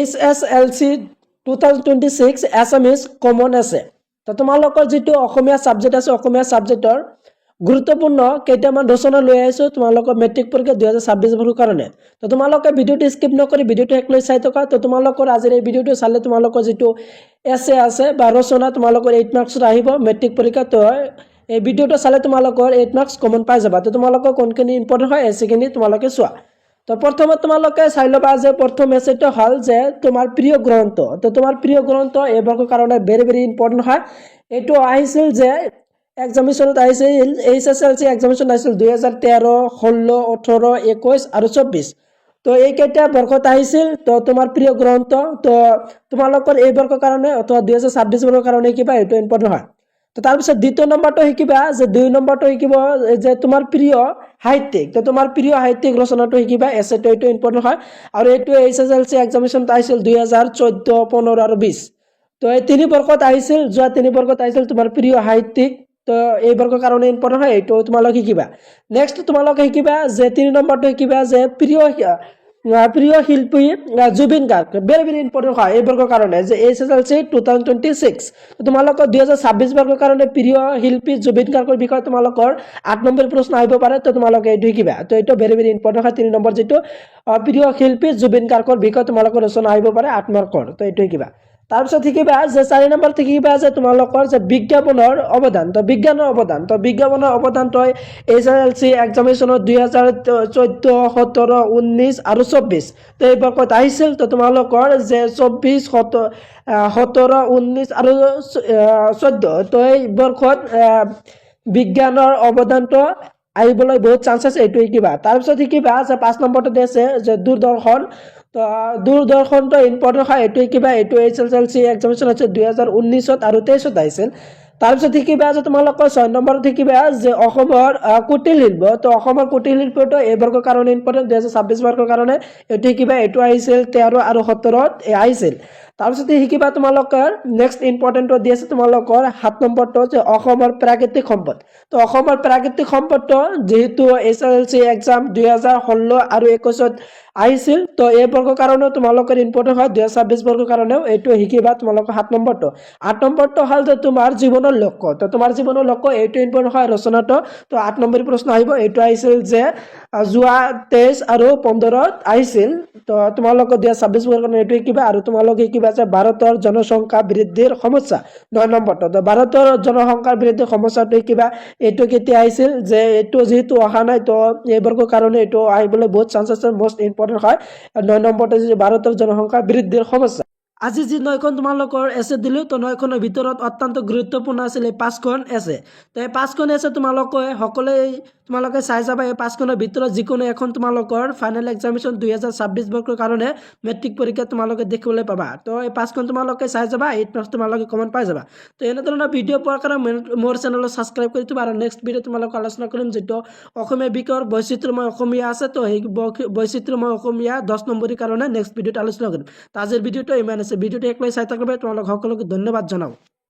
HSLC 2026 Assamese common আছে। তো তোমালোকৰ যিটো অসমীয়া ছাবজেক্ট আছে অসমীয়া ছাবজেক্টৰ গুৰুত্বপূৰ্ণ কেইটামান ৰচনা লৈ আহিছোঁ তোমালোকৰ মেট্ৰিক পৰীক্ষা 2026 বৰ্ষৰ কাৰণে। তো তোমালোকে ভিডিঅ'টো স্কিপ নকৰি ভিডিঅ'টো শেষলৈ চাই থকা। তো তোমালোকৰ আজিৰ এই ভিডিঅ'টো চালে তোমালোকৰ যিটো এছে আছে বা ৰচনা তোমালোকৰ 8 মাৰ্কছত আহিব মেট্ৰিক পৰীক্ষা। তো এই ভিডিঅ'টো চালে তোমালোকৰ 8 মাৰ্কছ কমন পাই যাবা। তো তোমালোকৰ কোনখিনি ইম্পৰ্টেণ্ট হয় এছেখিনি তোমালোকে চোৱা। তো প্ৰথমত তোমালোকে চাই ল'বা যে প্ৰথম এছেটো হ'ল যে তোমাৰ প্ৰিয় গ্ৰন্থ। তো তোমাৰ প্ৰিয় গ্ৰন্থ এই বৰ্ষৰ কাৰণে ভেৰি ভেৰি ইম্পৰ্টেণ্ট হয়। এইটো আহিছিল যে এক্সামিনেশ্যনত আহিছিল HSLC এক্সামিনেশ্যন আহিছিল 2013, 16, 18, 21 আৰু 24। তো এইকেইটা বৰ্ষত আহিছিল। তো তোমাৰ প্ৰিয় গ্ৰন্থ তো তোমালোকৰ এই বৰ্ষৰ কাৰণে অথবা 2026 বৰ্ষৰ কাৰণে কিবা এইটো ইম্পৰ্টেণ্ট হয়। তো তাৰপিছত দ্বিতীয় নম্বৰটো শিকিবা যে 2 নম্বৰটো শিকিব যে তোমাৰ প্ৰিয় সাহিত্যিক। তো তোমাৰ প্ৰিয় সাহিত্যিক ৰচনাটো শিকিবা এছেটো এইটো ইম্পৰ্টেণ্ট হয়। আৰু এইটো HSLC এক্সামিনেশ্যনত আহিছিল 2014, 15 আৰু 20। তো এই 3 বৰ্ষত আহিছিল যোৱা 3 বৰ্ষত আহিছিল তোমাৰ প্ৰিয় সাহিত্যিক। তো এই বৰ্ষৰ কাৰণে ইম্পৰ্টেণ্ট হয় এইটো তোমালোকে শিকিবা। নেক্সট তোমালোকে শিকিবা যে 3 নম্বৰটো শিকিবা যে প্ৰিয় শিল্পী Zubeen Garg. Very very important হয় এই বৰ্ষৰ কাৰণে যে HSLC 2026। তোমালোকৰ 2026 বৰ্ষৰ কাৰণে প্ৰিয় শিল্পী জুবিন গাৰ্গৰ বিষয়ে তোমালোকৰ 8 নম্বৰ প্ৰশ্ন আহিব পাৰে। তো তোমালোকে এইটো শিকিবা। তো এইটো ভেৰি ভেৰি ইম্পৰ্টেণ্ট হয় 3 নম্বৰ যিটো প্ৰিয় শিল্পী জুবিন গাৰ্গৰ বিষয়ে তোমালোকৰ ৰচনা আহিব পাৰে 8 মাৰ্কৰ। তো এইটো শিকিবা। তাৰপিছত শিকিবা যে 4 নম্বৰ শিকিবা যে তোমালোকৰ যে বিজ্ঞাপনৰ অৱদান। তো বিজ্ঞানৰ অৱদান তো বিজ্ঞাপনৰ অৱদানটো HSLC এক্সামিনেশ্যনত 2014, 17, 19 আৰু 24। তো এই বৰ্ষত আহিছিল। তো তোমালোকৰ যে 24, 17, 19 আৰু 14। তো এই বৰ্ষত বিজ্ঞানৰ অৱদানটো আহিবলৈ বহুত চান্স আছে এইটো শিকিবা। তাৰপিছত শিকিবা যে 5 নম্বৰটো আছে যে দূৰদৰ্শন। তো দূৰদৰ্শনটো ইম্পৰ্টেণ্ট হয় এইটো শিকিবা। এইটো HSLC এক্সামিনেশ্যন আছে 2019 আৰু 23 আহিছিল। তাৰপিছত শিকিবা যে তোমালোকৰ 6 নম্বৰত শিকিবা যে অসমৰ কুটিল শিল্প। তো অসমৰ কুটিল শিল্পটো এই বৰ্ষৰ কাৰণে ইম্পৰ্টেণ্ট 2026 বৰ্ষৰ কাৰণে এইটো শিকিবা। এইটো আহিছিল 13 আৰু 17 আহিছিল। তাৰপিছত শিকিবা তোমালোকৰ নেক্সট ইম্পৰ্টেণ্টটো দি আছে তোমালোকৰ 7 নম্বৰটো যে অসমৰ প্ৰাকৃতিক সম্পদ। তো অসমৰ প্ৰাকৃতিক সম্পদটো যেহেতু HSLC এক্সাম 2016 আৰু 21 আহিছিল। তো এই বৰ্ষৰ কাৰণেও তোমালোকৰ ইম্পৰ্টেণ্ট হয় 2026 বৰ্ষৰ কাৰণেও এইটো শিকিবা তোমালোকৰ 7 নম্বৰটো। 8 নম্বৰটো হ'ল যে তোমাৰ জীৱনৰ লক্ষ্য। তো তোমাৰ জীৱনৰ লক্ষ্য এইটো ইম্পৰ্টেণ্ট হয় ৰচনাটো। তো 8 নম্বৰ প্ৰশ্ন আহিব। এইটো আহিছিল যে যোৱা 23 আৰু 15 আহিছিল। তো তোমালোকৰ 2026 বৰ্ষৰ কাৰণে এইটো শিকিবা। আৰু তোমালোকে শিকিবা যে ভাৰতৰ জনসংখ্যা বৃদ্ধিৰ সমস্যা 9 নম্বৰটো। তো ভাৰতৰ জনসংখ্যা বৃদ্ধিৰ সমস্যাটো শিকিবা। এইটো কেতিয়া আহিছিল যে এইটো যেহেতু অহা নাই তো এই বৰ্ষৰ কাৰণে এইটো আহিবলৈ বহুত চান্স আছে মোষ্ট ইম্পৰ্টেণ্ট হয় 9 নম্বৰটো যে ভাৰতৰ জনসংখ্যা বৃদ্ধিৰ সমস্যা। আজি যি 9খন তোমালোকৰ এছে দিলোঁ। তো 9খনৰ ভিতৰত অত্যন্ত গুৰুত্বপূৰ্ণ আছিল এই 5খন এছে। তো এই 5খন এছে তোমালোকে চাই যাবা। এই 5খনৰ ভিতৰত যিকোনো এখন তোমালোকৰ ফাইনেল এক্সামিনেশ্যন 2026 বৰ্ষৰ কাৰণে মেট্ৰিক পৰীক্ষা তোমালোকে দেখিবলৈ পাবা। তো এই 5খন তোমালোকে চাই যাবা 8 মাৰ্কছ তোমালোকে কমন পাই যাবা। তো এনেধৰণৰ ভিডিঅ' পোৱাৰ কাৰণে মোৰ চেনেলত ছাবস্ক্ৰাইব কৰি থবা। আৰু নেক্সট ভিডিঅ' তোমালোকে আলোচনা কৰিম যিটো অসমীয়া বিষয়ৰ বৈচিত্ৰ্যময় অসমীয়া আছে। তো সেই বৈচিত্ৰ্যময় অসমীয়া 10 নম্বৰীৰ কাৰণে নেক্সট ভিডিঅ'ত আলোচনা কৰিম। তো আজিৰ ভিডিঅ'টো ইমান আছে। ভিডিঅ'টো একলাই চাই থাকিবা। তোমালোক সকলোকে ধন্যবাদ জনাওঁ।